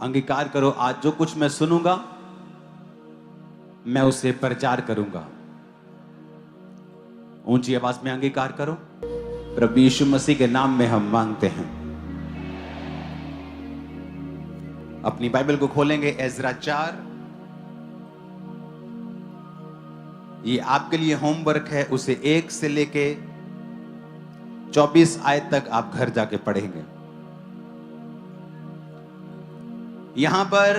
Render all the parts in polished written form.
अंगीकार करो, आज जो कुछ मैं सुनूंगा मैं उसे प्रचार करूंगा। ऊंची आवाज में अंगीकार करो। प्रभु यीशु मसीह के नाम में हम मांगते हैं। अपनी बाइबल को खोलेंगे एजरा 4। ये आपके लिए होमवर्क है, उसे 1 से लेके 24 आयत तक आप घर जाके पढ़ेंगे। यहां पर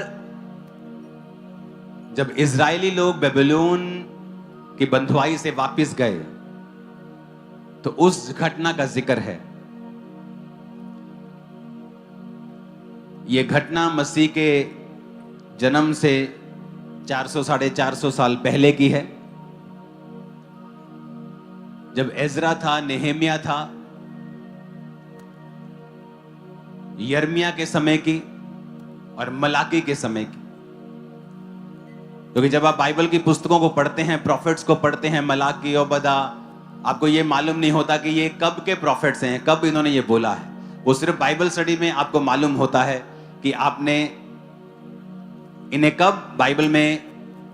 जब इजरायली लोग बेबीलोन की बंधुआई से वापस गए तो उस घटना का जिक्र है। यह घटना मसीह के जन्म से 400 साढ़े 400 साल पहले की है। जब एजरा था, नेहेमिया था, यर्मिया के समय की और मलाकी के समय की। क्योंकि जब आप बाइबल की पुस्तकों को पढ़ते हैं, प्रॉफिट्स को पढ़ते हैं, मलाकी और बदा, आपको यह मालूम नहीं होता कि ये कब के प्रॉफिट्स हैं, कब इन्होंने ये बोला है। वो सिर्फ बाइबल स्टडी में आपको मालूम होता है कि आपने इन्हें कब बाइबल में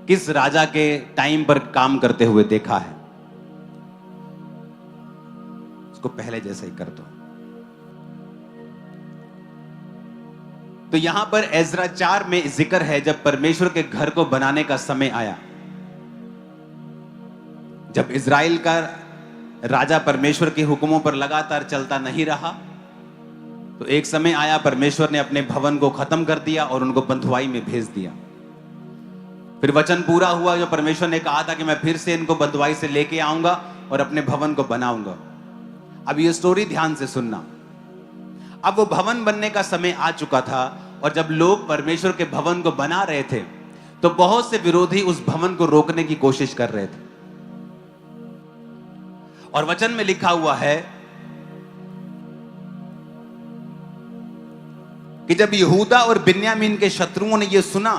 किस राजा के टाइम पर काम करते हुए देखा है। उसको पहले जैसे ही कर दो। तो यहां पर एजरा 4 में जिक्र है जब परमेश्वर के घर को बनाने का समय आया। जब इजराइल का राजा परमेश्वर के हुक्मों पर लगातार चलता नहीं रहा तो एक समय आया, परमेश्वर ने अपने भवन को खत्म कर दिया और उनको बंधुआई में भेज दिया। फिर वचन पूरा हुआ जो परमेश्वर ने कहा था कि मैं फिर से इनको बंधुआई से लेके आऊंगा और अपने भवन को बनाऊंगा। अब ये स्टोरी ध्यान से सुनना। अब वो भवन बनने का समय आ चुका था और जब लोग परमेश्वर के भवन को बना रहे थे तो बहुत से विरोधी उस भवन को रोकने की कोशिश कर रहे थे। और वचन में लिखा हुआ है कि जब यहूदा और बिन्यामीन के शत्रुओं ने यह सुना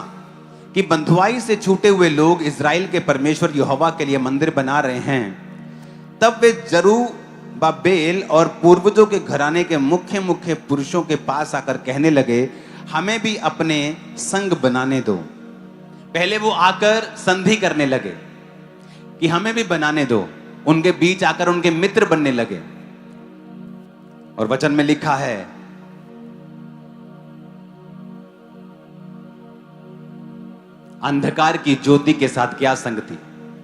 कि बंधुआई से छूटे हुए लोग इजराइल के परमेश्वर यहोवा के लिए मंदिर बना रहे हैं, तब वे जरूब्बाबेल और पूर्वजों के घराने के मुख्य मुख्य पुरुषों के पास आकर कहने लगे, हमें भी अपने संग बनाने दो। पहले वो आकर संधि करने लगे कि हमें भी बनाने दो, उनके बीच आकर उनके मित्र बनने लगे। और वचन में लिखा है, अंधकार की ज्योति के साथ क्या संगति।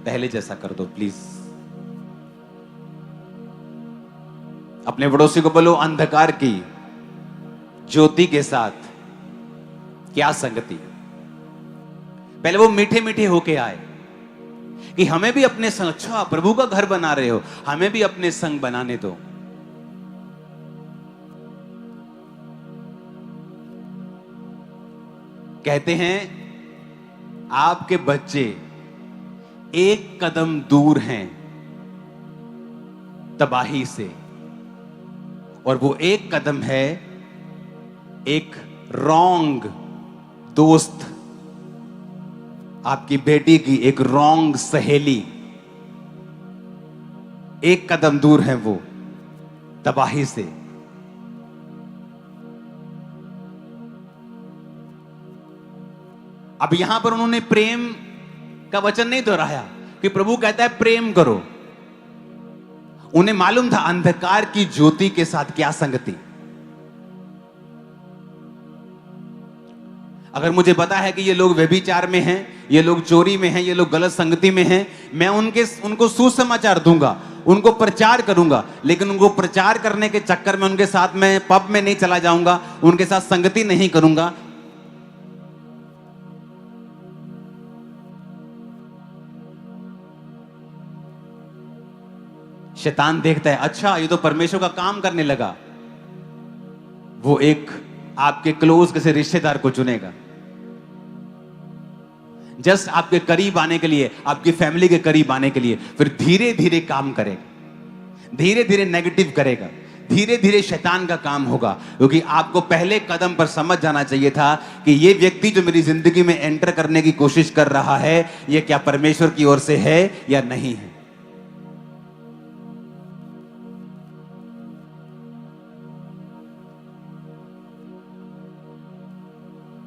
पहले जैसा कर दो प्लीज। अपने पड़ोसी को बोलो, अंधकार की ज्योति के साथ क्या संगति। पहले वो मीठे मीठे होके आए कि हमें भी अपने संग, अच्छा प्रभु का घर बना रहे हो, हमें भी अपने संग बनाने दो। कहते हैं आपके बच्चे एक कदम दूर हैं तबाही से, और वो एक कदम है एक रॉन्ग दोस्त, आपकी बेटी की एक रॉन्ग सहेली। एक कदम दूर है वो तबाही से। अब यहां पर उन्होंने प्रेम का वचन नहीं दोहराया कि प्रभु कहता है प्रेम करो। उन्हें मालूम था अंधकार की ज्योति के साथ क्या संगति। अगर मुझे पता है कि ये लोग व्यभिचार में हैं, ये लोग चोरी में हैं, ये लोग गलत संगति में हैं, मैं उनको सुसमाचार दूंगा, उनको प्रचार करूंगा, लेकिन उनको प्रचार करने के चक्कर में उनके साथ मैं पब में नहीं चला जाऊंगा, उनके साथ संगति नहीं करूंगा। शैतान देखता है, अच्छा ये तो परमेश्वर का काम करने लगा, वो एक आपके क्लोज किसी रिश्तेदार को चुनेगा, जस्ट आपके करीब आने के लिए, आपकी फैमिली के करीब आने के लिए। फिर धीरे धीरे काम करेगा, धीरे धीरे नेगेटिव करेगा, धीरे धीरे शैतान का काम होगा। क्योंकि आपको पहले कदम पर समझ जाना चाहिए था कि ये व्यक्ति जो मेरी जिंदगी में एंटर करने की कोशिश कर रहा है, ये क्या परमेश्वर की ओर से है या नहीं है।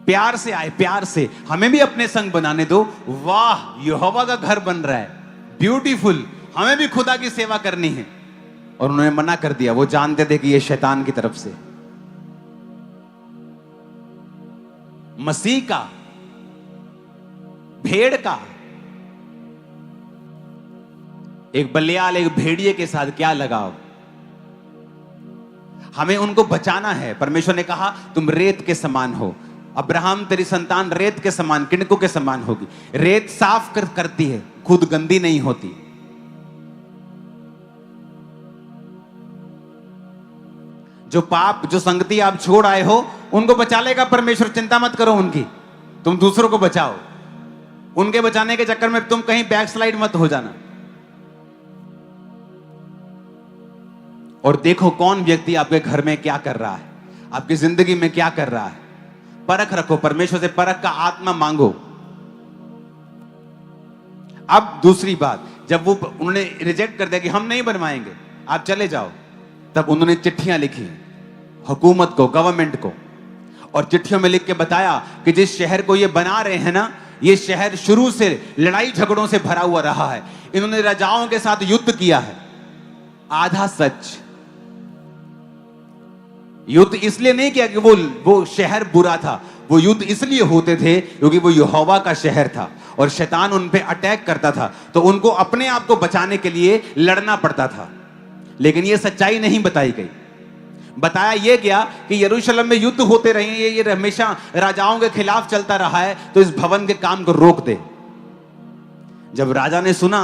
प्यार से आए, प्यार से, हमें भी अपने संग बनाने दो। वाह, यहोवा का घर बन रहा है, ब्यूटीफुल, हमें भी खुदा की सेवा करनी है। और उन्होंने मना कर दिया, वो जानते थे कि ये शैतान की तरफ से। मसीह का, भेड़ का, एक बलियाल, एक भेड़िए के साथ क्या लगाव। हमें उनको बचाना है। परमेश्वर ने कहा तुम रेत के समान हो, अब्राहम तेरी संतान रेत के समान, किणकों के समान होगी। रेत साफ करती है, खुद गंदी नहीं होती। जो पाप, जो संगति आप छोड़ आए हो, उनको बचा लेगा परमेश्वर, चिंता मत करो उनकी। तुम दूसरों को बचाओ, उनके बचाने के चक्कर में तुम कहीं बैकस्लाइड मत हो जाना। और देखो कौन व्यक्ति आपके घर में क्या कर रहा है, आपकी जिंदगी में क्या कर रहा है। परख रखो, परमेश्वर से परख का आत्मा मांगो। अब दूसरी बात, जब वो उन्होंने रिजेक्ट कर दिया कि हम नहीं बनवाएंगे, आप चले जाओ, तब उन्होंने चिट्ठियां लिखी हुकूमत को, गवर्नमेंट को, और चिट्ठियों में लिख के बताया कि जिस शहर को ये बना रहे हैं ना, ये शहर शुरू से लड़ाई झगड़ों से भरा हुआ रहा है। इन्होंने राजाओं के साथ युद्ध किया है। आधा सच, युद्ध इसलिए नहीं किया कि वो शहर बुरा था, वो युद्ध इसलिए होते थे क्योंकि वो यहोवा का शहर था और शैतान उन पे अटैक करता था, तो उनको अपने आप को बचाने के लिए लड़ना पड़ता था। लेकिन ये सच्चाई नहीं बताई गई। बताया ये गया कि यरूशलेम में युद्ध होते रहे, ये हमेशा राजाओं के खिलाफ चलता रहा है, तो इस भवन के काम को रोक दे। जब राजा ने सुना,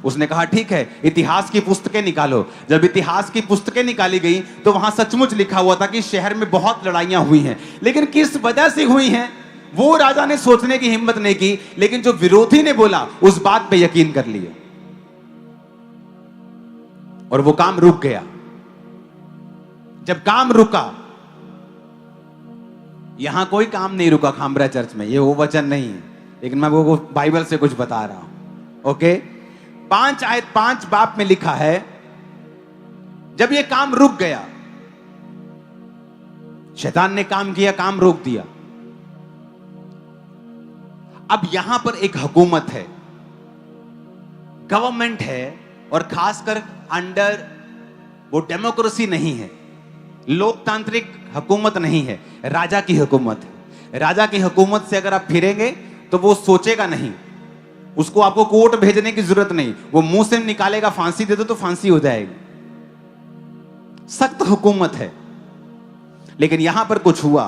उसने कहा ठीक है, इतिहास की पुस्तकें निकालो। जब इतिहास की पुस्तकें निकाली गई तो वहां सचमुच लिखा हुआ था कि शहर में बहुत लड़ाइयां हुई हैं, लेकिन किस वजह से हुई हैं वो राजा ने सोचने की हिम्मत नहीं की। लेकिन जो विरोधी ने बोला उस बात पे यकीन कर लिया और वो काम रुक गया। जब काम रुका, यहां कोई काम नहीं रुका खामरा चर्च में, ये वो वचन नहीं है, लेकिन मैं वो बाइबल से कुछ बता रहा हूं। ओके, 5 बाप में लिखा है, जब ये काम रुक गया, शैतान ने काम किया, काम रोक दिया। अब यहां पर एक हुकूमत है, गवर्नमेंट है, और खासकर अंडर वो डेमोक्रेसी नहीं है, लोकतांत्रिक हुकूमत नहीं है, राजा की हुकूमत है। राजा की हुकूमत से अगर आप फिरेंगे तो वो सोचेगा नहीं, उसको आपको कोर्ट भेजने की जरूरत नहीं, वो मुंह से निकालेगा फांसी दे दो तो फांसी हो जाएगी। सख्त हुकूमत है। लेकिन यहां पर कुछ हुआ।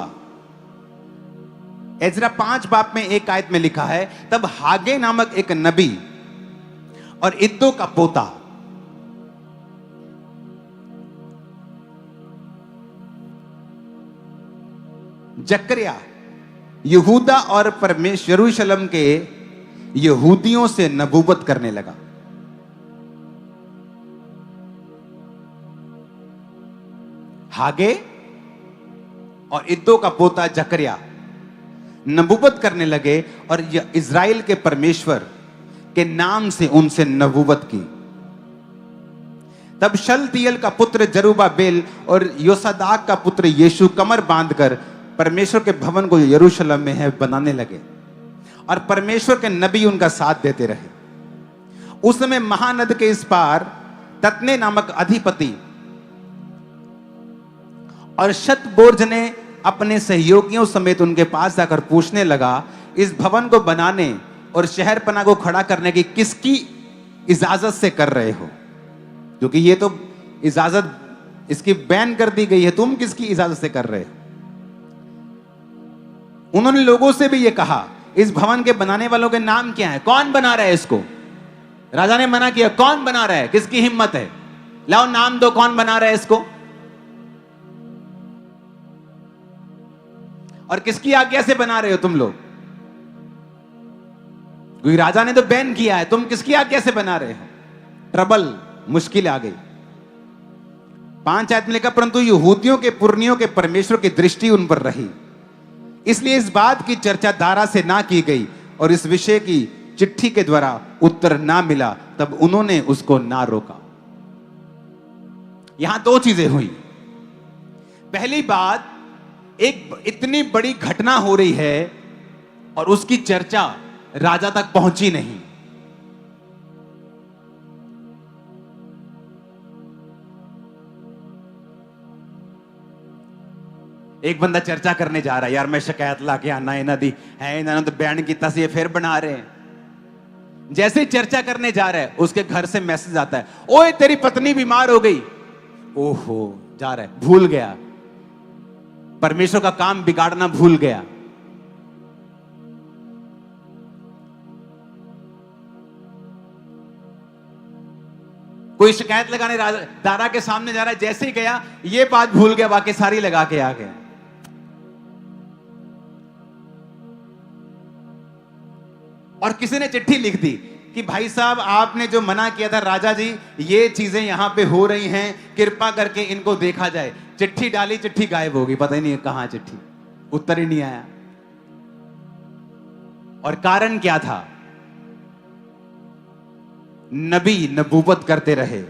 एजरा 5 बाप में 1 आयत में लिखा है, तब हागे नामक एक नबी और इद्दो का पोता जकरिया यहूदा और यरूशलेम के यहूदियों से नबूवत करने लगा। हागे और इद्दो का पोता जकरिया नबूवत करने लगे और इज़राइल के परमेश्वर के नाम से उनसे नबूवत की। तब शलतियल का पुत्र जरुब्बाबेल और योसादाक का पुत्र यीशु कमर बांधकर परमेश्वर के भवन को यरूशलेम में है बनाने लगे, और परमेश्वर के नबी उनका साथ देते रहे। उस समय महानद के इस पार तत्ने नामक अधिपति और शतबोर्ज ने अपने सहयोगियों समेत उनके पास जाकर पूछने लगा, इस भवन को बनाने और शहर पना को खड़ा करने की किसकी इजाजत से कर रहे हो? क्योंकि ये तो इजाजत इसकी बैन कर दी गई है, तुम किसकी इजाजत से कर रहे हो? उन्होंने लोगों से भी ये कहा, इस भवन के बनाने वालों के नाम क्या है? कौन बना रहा है इसको? राजा ने मना किया, कौन बना रहा है? किसकी हिम्मत है? लाओ नाम दो, कौन बना रहा है इसको? और किसकी आज्ञा से बना रहे हो तुम लोग? क्योंकि राजा ने तो बैन किया है, तुम किसकी आज्ञा से बना रहे हो? ट्रबल, मुश्किल आ गई। 5 आयत में लिखा, परंतु यहूदियों के पुरनियों के परमेश्वर की दृष्टि उन पर रही, इसलिए इस बात की चर्चा दारा से ना की गई और इस विषय की चिट्ठी के द्वारा उत्तर ना मिला, तब उन्होंने उसको ना रोका। यहां 2 चीजें हुई। पहली बात, एक इतनी बड़ी घटना हो रही है और उसकी चर्चा राजा तक पहुंची नहीं। एक बंदा चर्चा करने जा रहा है, यार मैं शिकायत ला के आना इन्हों दी है, इन्होंने तो बयान किया सी, फिर बना रहे हैं। जैसे ही चर्चा करने जा रहा है, उसके घर से मैसेज आता है, ओए तेरी पत्नी बीमार हो गई। ओहो, जा रहा है, भूल गया, परमेश्वर का काम बिगाड़ना भूल गया। कोई शिकायत लगाने दारा के सामने जा रहा है, जैसे ही गया ये बात भूल गया, बाकी सारी लगा के आ गया। और किसी ने चिट्ठी लिख दी कि भाई साहब आपने जो मना किया था राजा जी, ये चीजें यहां पे हो रही हैं, कृपा करके इनको देखा जाए। चिट्ठी डाली, चिट्ठी गायब हो गई, पता ही नहीं कहां चिट्ठी, उत्तर ही नहीं आया। और कारण क्या था? नबी नबूवत करते रहे।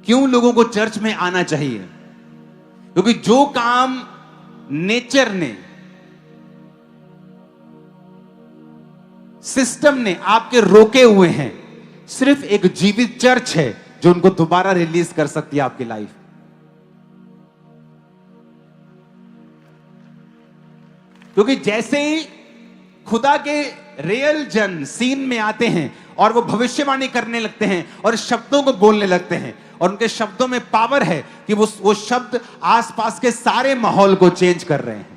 क्यों लोगों को चर्च में आना चाहिए? क्योंकि जो काम नेचर ने, सिस्टम ने आपके रोके हुए हैं, सिर्फ एक जीवित चर्च है जो उनको दोबारा रिलीज कर सकती है आपकी लाइफ। क्योंकि जैसे ही खुदा के रियल जन सीन में आते हैं और वो भविष्यवाणी करने लगते हैं और शब्दों को बोलने लगते हैं, और उनके शब्दों में पावर है कि वो शब्द आसपास के सारे माहौल को चेंज कर रहे हैं।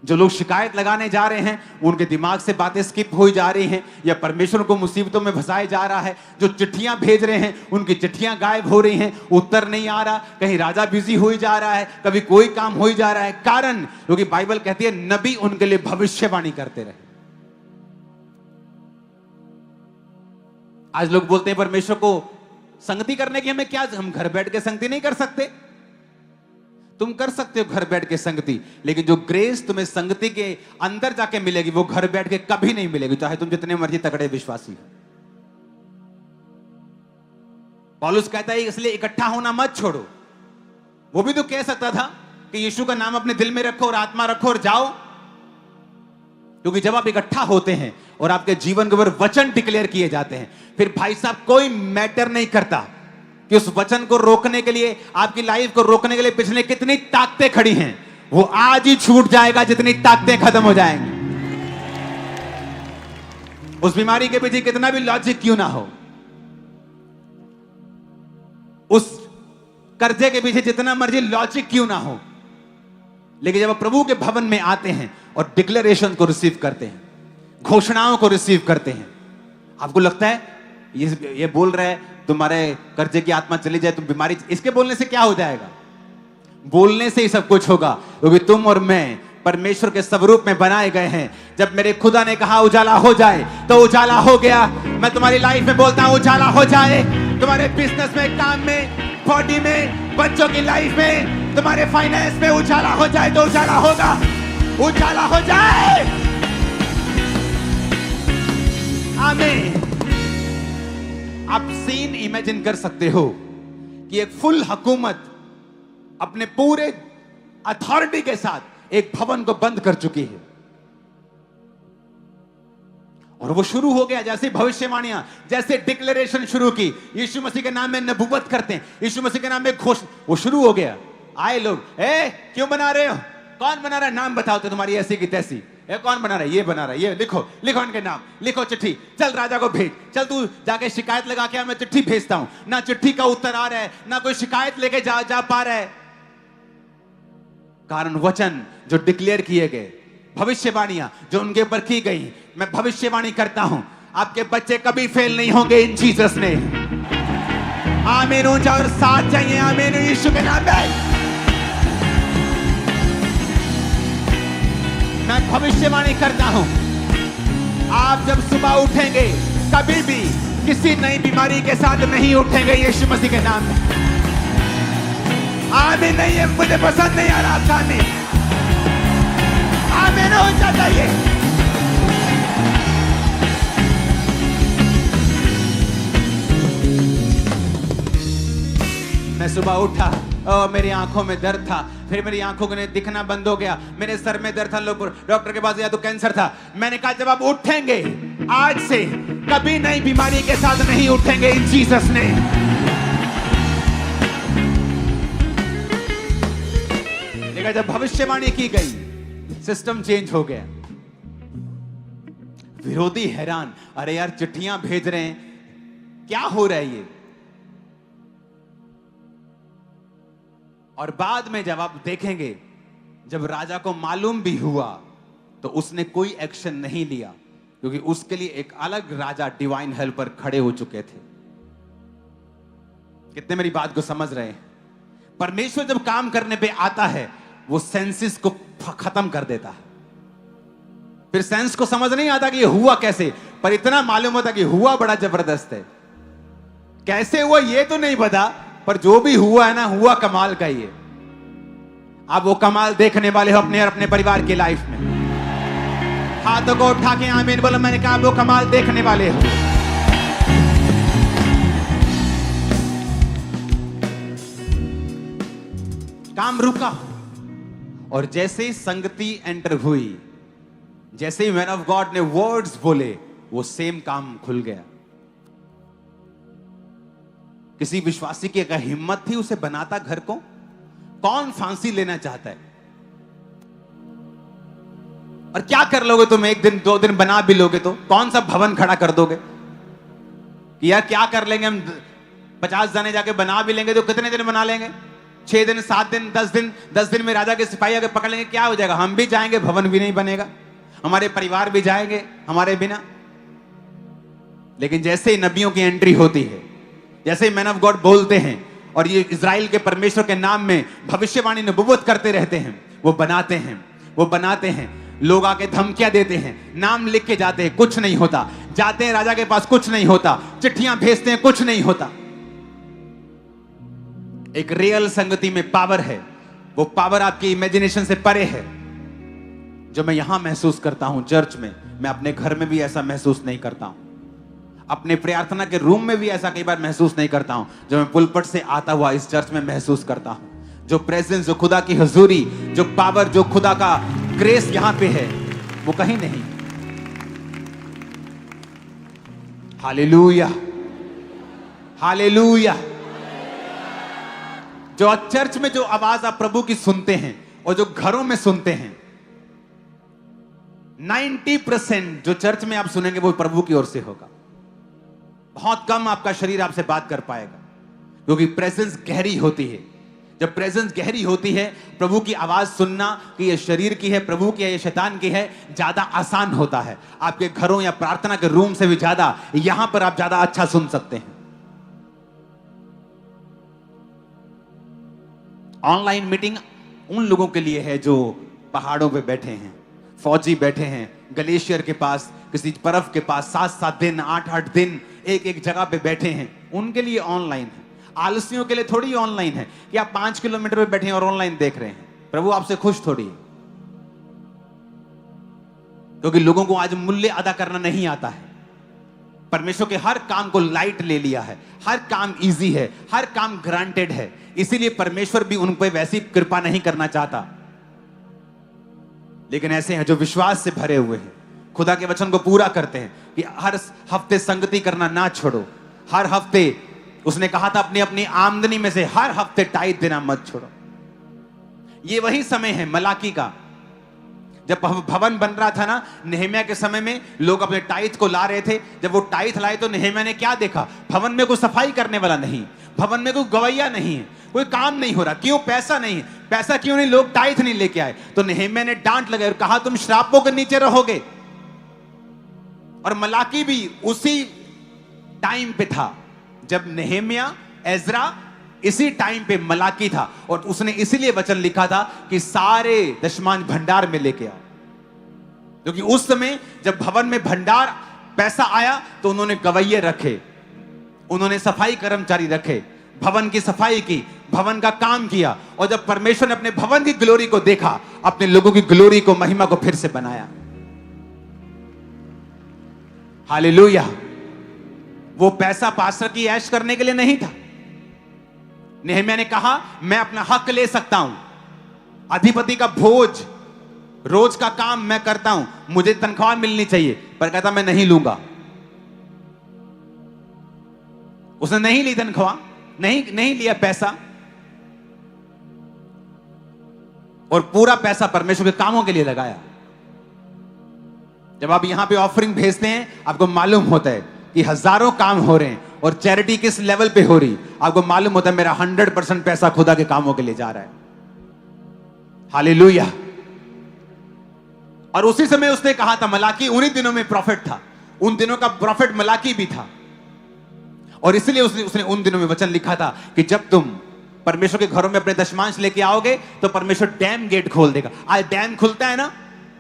जो लोग शिकायत लगाने जा रहे हैं, उनके दिमाग से बातें स्किप हो जा रही हैं, या परमेश्वर को मुसीबतों में फंसाए जा रहा है। जो चिट्ठियां भेज रहे हैं, उनकी चिट्ठियां गायब हो रही हैं, उत्तर नहीं आ रहा, कहीं राजा बिजी हो ही जा रहा है, कभी कोई काम हो ही जा रहा है। कारण, क्योंकि बाइबल कहती है नबी उनके लिए भविष्यवाणी करते रहे। आज लोग बोलते हैं परमेश्वर को संगति करने की हमें क्या, हम घर बैठ के संगति नहीं कर सकते। तुम कर सकते हो घर बैठ के संगति, लेकिन जो ग्रेस तुम्हें संगति के अंदर जाके मिलेगी वो घर बैठ के कभी नहीं मिलेगी, चाहे तुम जितने मर्जी तगड़े विश्वासी हो। पौलुस कहता है इसलिए इकट्ठा होना मत छोड़ो। वो भी तो कह सकता था कि यीशु का नाम अपने दिल में रखो और आत्मा रखो और जाओ। क्योंकि जब आप इकट्ठा होते हैं और आपके जीवन के ऊपर वचन डिक्लेयर किए जाते हैं, फिर भाई साहब कोई मैटर नहीं करता कि उस वचन को रोकने के लिए, आपकी लाइफ को रोकने के लिए पिछले कितनी ताकतें खड़ी हैं, वो आज ही छूट जाएगा जितनी ताकतें खत्म हो जाएंगी। उस बीमारी के पीछे कितना भी लॉजिक क्यों ना हो, उस कर्जे के पीछे जितना मर्जी लॉजिक क्यों ना हो, लेकिन जब आप प्रभु के भवन में आते हैं और डिक्लेरेशन को रिसीव करते हैं, घोषणाओं को रिसीव करते हैं, आपको लगता है ये बोल रहा है तुम्हारे कर्जे की आत्मा चली जाए, तुम बीमारी, इसके बोलने से क्या हो जाएगा? बोलने से ही सब कुछ होगा। क्योंकि तुम और मैं परमेश्वर के स्वरूप में बनाए गए हैं। जब मेरे खुदा ने कहा उजाला हो जाए तो उजाला हो गया। मैं तुम्हारी लाइफ में बोलता हूं उजाला हो जाए, तुम्हारे बिजनेस में, काम में, बॉडी में, बच्चों की लाइफ में, तुम्हारे फाइनेंस में उजाला हो जाए तो उजाला होगा। उजाला हो जाए। आमीन। आप सीन इमेजिन कर सकते हो कि एक फुल हुकूमत अपने पूरे अथॉरिटी के साथ एक भवन को बंद कर चुकी है, और वो शुरू हो गया। जैसे भविष्यवाणियां, जैसे डिक्लेरेशन शुरू की, यीशु मसीह के नाम में नबूवत करते हैं, यीशु मसीह के नाम में घोषणा, वो शुरू हो गया। आए लोग, क्यों बना रहे हो? कौन बना रहा है? नाम बताओ तो तुम्हारी ऐसी की तैसी। कौन बना रहा है? ये बना रहा है, ये लिखो, लिखो इनके नाम, लिखो चिट्ठी, चल राजा को भेज, चल तू जाके शिकायत लगा के, मैं चिट्ठी भेजता हूं। ना चिट्ठी का उत्तर आ रहा है, ना कोई शिकायत लेके जा पा रहा है। कारण वचन जो डिक्लेयर किए गए, भविष्यवाणियां जो उनके ऊपर की गई, मैं भविष्यवाणी करता हूं आपके बच्चे कभी फेल नहीं होंगे इन जीसस ने। आमीन। ऊंचा और साथ चाहिए। आमीन। यीशु के नाम में मैं भविष्यवाणी करता हूं, आप जब सुबह उठेंगे कभी भी किसी नई बीमारी के साथ नहीं उठेंगे यीशु मसीह के नाम में। आमीन। नहीं है, मुझे पसंद नहीं आ रहा था। आमीन। हो जाता है। मैं सुबह उठा, मेरी आंखों में दर्द था, फिर मेरी आंखों को दिखना बंद हो गया, मेरे सर में दर्द था, लोग डॉक्टर के पास गया तो कैंसर था। मैंने कहा जब आप उठेंगे आज से कभी नई बीमारी के साथ नहीं उठेंगे इन जीसस ने। लेकिन जब भविष्यवाणी की गई सिस्टम चेंज हो गया। विरोधी हैरान, अरे यार चिट्ठियां भेज रहे हैं, क्या हो रहा है ये। और बाद में जब आप देखेंगे, जब राजा को मालूम भी हुआ तो उसने कोई एक्शन नहीं लिया, क्योंकि उसके लिए एक अलग राजा डिवाइन हेल्पर खड़े हो चुके थे। कितने मेरी बात को समझ रहे हैं? परमेश्वर जब काम करने पे आता है वो सेंसेस को खत्म कर देता है। फिर सेंस को समझ नहीं आता कि ये हुआ कैसे, पर इतना मालूम होता कि हुआ बड़ा जबरदस्त है। कैसे हुआ ये तो नहीं पता, पर जो भी हुआ है ना, हुआ कमाल का ही है। आप वो कमाल देखने वाले हो अपने और अपने परिवार की लाइफ में। हाथों को उठा के आमीन बोलो। मैंने कहा वो कमाल देखने वाले हो। काम रुका और जैसे ही संगति एंटर हुई, जैसे ही मैन ऑफ गॉड ने वर्ड्स बोले, वो सेम काम खुल गया। किसी विश्वासी की अगर हिम्मत थी उसे बनाता घर को। कौन फांसी लेना चाहता है? और क्या कर लोगे तुम? एक दिन 2 दिन बना भी लोगे तो कौन सा भवन खड़ा कर दोगे कि यार क्या कर लेंगे हम? 50 जने जाके बना भी लेंगे तो कितने दिन बना लेंगे? 6 दिन, 7 दिन, 10 दिन। 10 दिन में राजा के सिपाही आके पकड़ लेंगे, क्या हो जाएगा? हम भी जाएंगे, भवन भी नहीं बनेगा, हमारे परिवार भी जाएंगे हमारे बिना। लेकिन जैसे ही नबियों की एंट्री होती है, जैसे ही मैन ऑफ गॉड बोलते हैं और ये इजराइल के परमेश्वर के नाम में भविष्यवाणी नबुव्वत करते रहते हैं, वो बनाते हैं, वो बनाते हैं। लोग आके धमकियां देते हैं, नाम लिख के जाते हैं, कुछ नहीं होता। जाते हैं राजा के पास, कुछ नहीं होता। चिट्ठियां भेजते हैं, कुछ नहीं होता। एक रियल संगति में पावर है। वो पावर आपकी इमेजिनेशन से परे है। जो मैं यहां महसूस करता हूं चर्च में, मैं अपने घर में भी ऐसा महसूस नहीं करता हूं। अपने प्रार्थना के रूम में भी ऐसा कई बार महसूस नहीं करता हूं जो मैं पुलपट से आता हुआ इस चर्च में महसूस करता हूं। जो प्रेजेंस, जो खुदा की हुजूरी, जो पावर, जो खुदा का ग्रेस यहां पे है, वो कहीं नहीं। Hallelujah, hallelujah. जो चर्च में जो आवाज आप प्रभु की सुनते हैं और जो घरों में सुनते हैं, 90% जो चर्च में आप सुनेंगे वो प्रभु की ओर से होगा। बहुत कम आपका शरीर आपसे बात कर पाएगा, क्योंकि प्रेजेंस गहरी होती है। जब प्रेजेंस गहरी होती है, प्रभु की आवाज सुनना कि ये शरीर की है, प्रभु की है, ये शैतान की है, ज्यादा आसान होता है। आपके घरों या प्रार्थना के रूम से भी ज्यादा यहां पर आप ज्यादा अच्छा सुन सकते हैं। ऑनलाइन मीटिंग उन लोगों के लिए है जो पहाड़ों पे बैठे हैं, फौजी बैठे हैं ग्लेशियर के पास, किसी बर्फ के पास 7-7 दिन, 8-8 दिन एक जगह पे बैठे हैं, उनके लिए ऑनलाइन है। आलसियों के लिए थोड़ी ऑनलाइन है कि आप 5 किलोमीटर पे बैठे हैं और ऑनलाइन देख रहे हैं। प्रभु आपसे खुश थोड़ी है, क्योंकि लोगों को आज मूल्य अदा करना नहीं आता है। परमेश्वर के हर काम को लाइट ले लिया है, हर काम इजी है, हर काम ग्रांटेड है। इसीलिए परमेश्वर भी उन पर वैसी कृपा नहीं करना चाहता। लेकिन ऐसे हैं जो विश्वास से भरे हुए हैं, खुदा के वचन को पूरा करते हैं कि हर हफ्ते संगति करना ना छोड़ो। हर हफ्ते उसने कहा था अपनी अपनी आमदनी में से हर हफ्ते टाइट देना मत छोड़ो। ये वही समय है मलाकी का, जब भवन बन रहा था ना, नेहमिया के समय में लोग अपने टाइट को ला रहे थे। जब वो टाइट लाए तो नेहमिया ने क्या देखा? भवन में कोई सफाई करने वाला नहीं, भवन में कोई गवैया नहीं है, कोई काम नहीं हो रहा। क्यों? पैसा नहीं है। पैसा क्यों नहीं? लोग टाइट नहीं लेके आए। तो नेहमिया ने डांट लगाई और कहा तुम श्रापों के नीचे रहोगे। और मलाकी भी उसी टाइम पे था जब नेहमिया, एजरा, इसी टाइम पे मलाकी था। और उसने इसीलिए वचन लिखा था कि सारे दशमांश भंडार में लेके आओ, क्योंकि उस समय जब भवन में भंडार पैसा आया तो उन्होंने गवैये रखे, उन्होंने सफाई कर्मचारी रखे, भवन की सफाई की, भवन का काम किया। और जब परमेश्वर ने अपने भवन की ग्लोरी को देखा, अपने लोगों की ग्लोरी को, महिमा को फिर से बनाया। हालेलुया। वो पैसा पास्टर की ऐश करने के लिए नहीं था, नेहम्याह ने कहा मैं अपना हक ले सकता हूं, अधिपति का भोज, रोज का काम मैं करता हूं, मुझे तनख्वाह मिलनी चाहिए, पर कहता मैं नहीं लूंगा। उसने नहीं ली तनख्वाह, नहीं लिया पैसा, और पूरा पैसा परमेश्वर के कामों के लिए लगाया। जब आप यहां पे ऑफरिंग भेजते हैं, आपको मालूम होता है कि हजारों काम हो रहे हैं, और चैरिटी किस लेवल पे हो रही, आपको मालूम होता है मेरा 100% पैसा खुदा के कामों के लिए जा रहा है। हालेलुया। और उसी समय उसने कहा था, मलाकी उन्हीं दिनों में प्रॉफिट था, उन दिनों का प्रॉफिट मलाकी भी था, और इसलिए उसने उन दिनों में वचन लिखा था कि जब तुम परमेश्वर के घरों में अपने दशमांश लेके आओगे तो परमेश्वर डैम गेट खोल देगा। आज डैम खुलता है ना,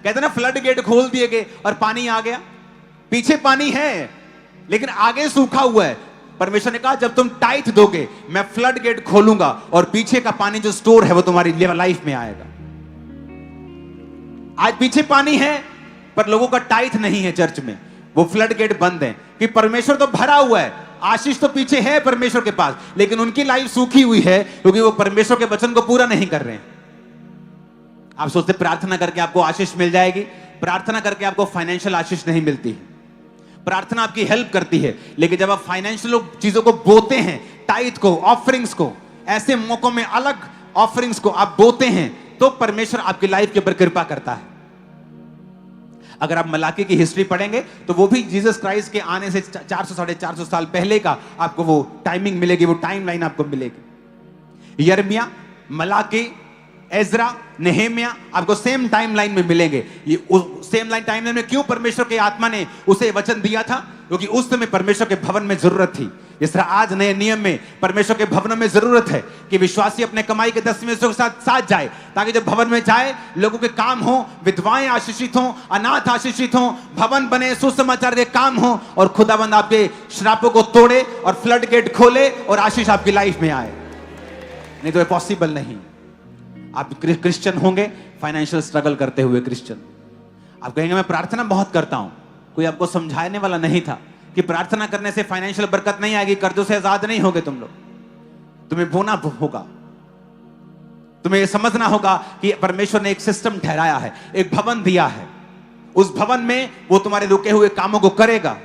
कहते ना फ्लड गेट खोल दिए गए और पानी आ गया। पीछे पानी है लेकिन आगे सूखा हुआ है। परमेश्वर ने कहा जब तुम टाइट दोगे मैं फ्लड गेट खोलूंगा और पीछे का पानी जो स्टोर है वो तुम्हारी लाइफ में आएगा। आज पीछे पानी है पर लोगों का टाइट नहीं है चर्च में, वो फ्लड गेट बंद है कि परमेश्वर तो भरा हुआ है, आशीष तो पीछे है परमेश्वर के पास, लेकिन उनकी लाइफ सूखी हुई है क्योंकि वो परमेश्वर के वचन को पूरा नहीं कर रहे हैं। आप सोचते प्रार्थना करके आपको आशीष मिल जाएगी, प्रार्थना करके आपको फाइनेंशियल आशीष नहीं मिलती है। प्रार्थना आपकी हेल्प करती है, लेकिन जब आप फाइनेंशियल चीजों को बोते हैं, टाइट को, ऑफरिंग्स को, ऐसे मौकों में अलग ऑफरिंग्स को आप बोते हैं तो परमेश्वर आपकी लाइफ के ऊपर कृपा करता है। अगर आप मलाकी की हिस्ट्री पढ़ेंगे तो वो भी जीसस क्राइस्ट के आने से 400-450 साल पहले का आपको वो टाइमिंग मिलेगी, वो टाइमलाइन आपको मिलेगी। यिर्मयाह, मलाकी, एजरा, नेहेमिया आपको सेम टाइमलाइन में मिलेंगे। ये सेम टाइमलाइन में क्यों परमेश्वर के आत्मा ने उसे वचन दिया था? क्योंकि उस समय परमेश्वर के भवन में जरूरत थी। जिस तरह आज नए नियम में परमेश्वर के भवनों में जरूरत है कि विश्वासी अपने कमाई के 10वें के साथ जाए, ताकि जब भवन में जाए लोगों के काम हो, विधवाएं आशीषित हो, अनाथ आशीषित हो, भवन बने, सुसमाचार के काम हो, और खुदाबंद आपके श्रापों को तोड़े और फ्लड गेट खोले और आशीष आपकी लाइफ में आए। नहीं तो ये पॉसिबल नहीं। आप क्रिश्चियन होंगे, फाइनेंशियल स्ट्रगल करते हुए क्रिश्चियन, आप कहेंगे मैं प्रार्थना बहुत करता हूं। कोई आपको समझाने वाला नहीं था कि प्रार्थना करने से फाइनेंशियल बरकत नहीं आएगी, कर्जों से आजाद नहीं होगे तुम लोग। तुम्हें बोना होगा, तुम्हें यह समझना होगा कि परमेश्वर ने एक सिस्टम ठहराया है, एक भवन दिया है, उस भवन में वो तुम्हारे रुके हुए कामों को करेगा।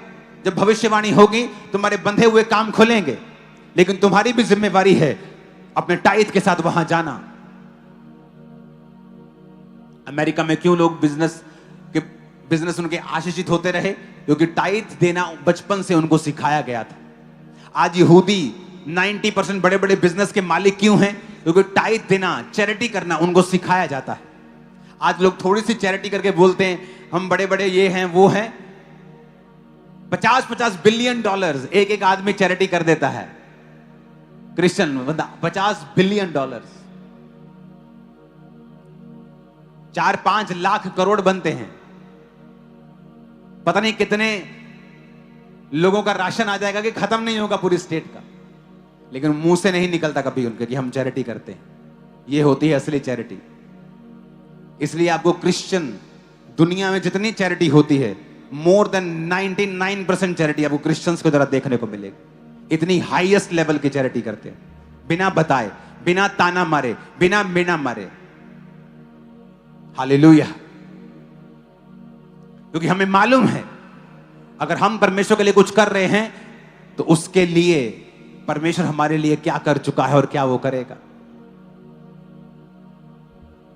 जब भविष्यवाणी होगी तुम्हारे बंधे हुए काम खुलेंगे, लेकिन तुम्हारी भी जिम्मेवारी है अपने टाइट के साथ वहां जाना। अमेरिका में क्यों लोग बिजनेस उनके आशीषित होते रहे? क्योंकि टाइट देना बचपन से उनको सिखाया गया था। आज यहूदी 90% बड़े बड़े बिजनेस के मालिक क्यों हैं? क्योंकि टाइट देना, चैरिटी करना उनको सिखाया जाता है। आज लोग थोड़ी सी चैरिटी करके बोलते हैं हम बड़े बड़े ये हैं वो हैं। 50-50 बिलियन डॉलर्स एक एक आदमी चैरिटी कर देता है। क्रिश्चियन बंदा 50 बिलियन डॉलर्स, 4-5 लाख करोड़ बनते हैं। पता नहीं कितने लोगों का राशन आ जाएगा कि खत्म नहीं होगा पूरी स्टेट का, लेकिन मुंह से नहीं निकलता कभी उनके कि हम चैरिटी करते हैं। ये होती है असली चैरिटी। इसलिए आपको क्रिश्चियन दुनिया में जितनी चैरिटी होती है, मोर देन 99% चैरिटी आपको क्रिश्चियंस के द्वारा देखने को मिलेगी। इतनी हाईएस्ट लेवल की चैरिटी करते हैं, बिना बताए, बिना ताना मारे, बिना मीना मारे। हालेलुया। क्योंकि हमें मालूम है अगर हम परमेश्वर के लिए कुछ कर रहे हैं तो उसके लिए परमेश्वर हमारे लिए क्या कर चुका है और क्या वो करेगा।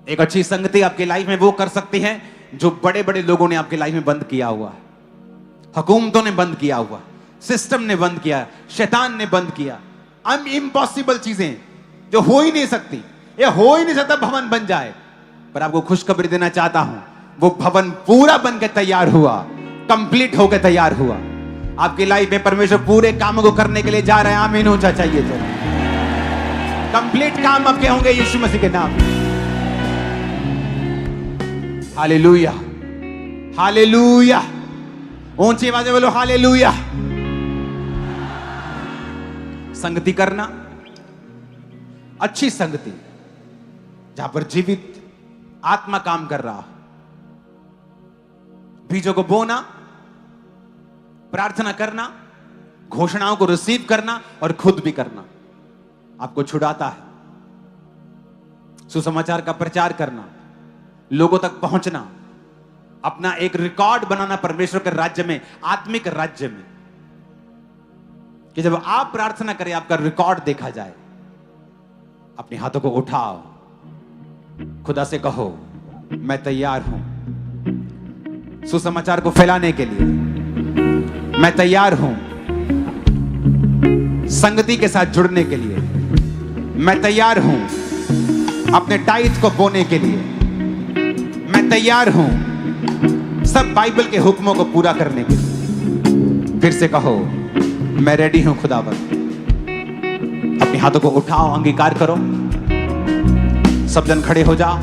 एक अच्छी संगति आपकी लाइफ में वो कर सकती है जो बड़े बड़े लोगों ने आपकी लाइफ में बंद किया हुआ है। हुकूमतों ने बंद किया हुआ, सिस्टम ने बंद किया, शैतान ने बंद किया। इम्पॉसिबल चीजें जो हो ही नहीं सकती, या हो ही नहीं सकता भवन बन जाए। पर आपको खुशखबरी देना चाहता हूं, वो भवन पूरा बन के तैयार हुआ, कंप्लीट होकर तैयार हुआ। आपकी लाइफ में परमेश्वर पूरे कामों को करने के लिए जा रहे हैं। आमीन ऊंचा चाहिए तो कंप्लीट काम आपके होंगे यीशु मसीह के नाम। Hallelujah, hallelujah. ऊंची आवाज में बोलो हालेलुया। संगति करना, अच्छी संगति जहां पर जीवित आत्मा काम कर रहा, बीजों को बोना, प्रार्थना करना, घोषणाओं को रिसीव करना और खुद भी करना। आपको छुड़ाता है। सुसमाचार का प्रचार करना, लोगों तक पहुंचना, अपना एक रिकॉर्ड बनाना परमेश्वर के राज्य में, आत्मिक राज्य में, कि जब आप प्रार्थना करें आपका रिकॉर्ड देखा जाए। अपने हाथों को उठाओ, खुदा से कहो मैं तैयार हूं सुसमाचार को फैलाने के लिए, मैं तैयार हूं संगति के साथ जुड़ने के लिए, मैं तैयार हूं अपने टाइट को बोने के लिए, मैं तैयार हूं सब बाइबल के हुक्मों को पूरा करने के लिए। फिर से कहो मैं रेडी हूं खुदावन। अपने हाथों को उठाओ, अंगीकार करो। सब जन खड़े हो जाओ।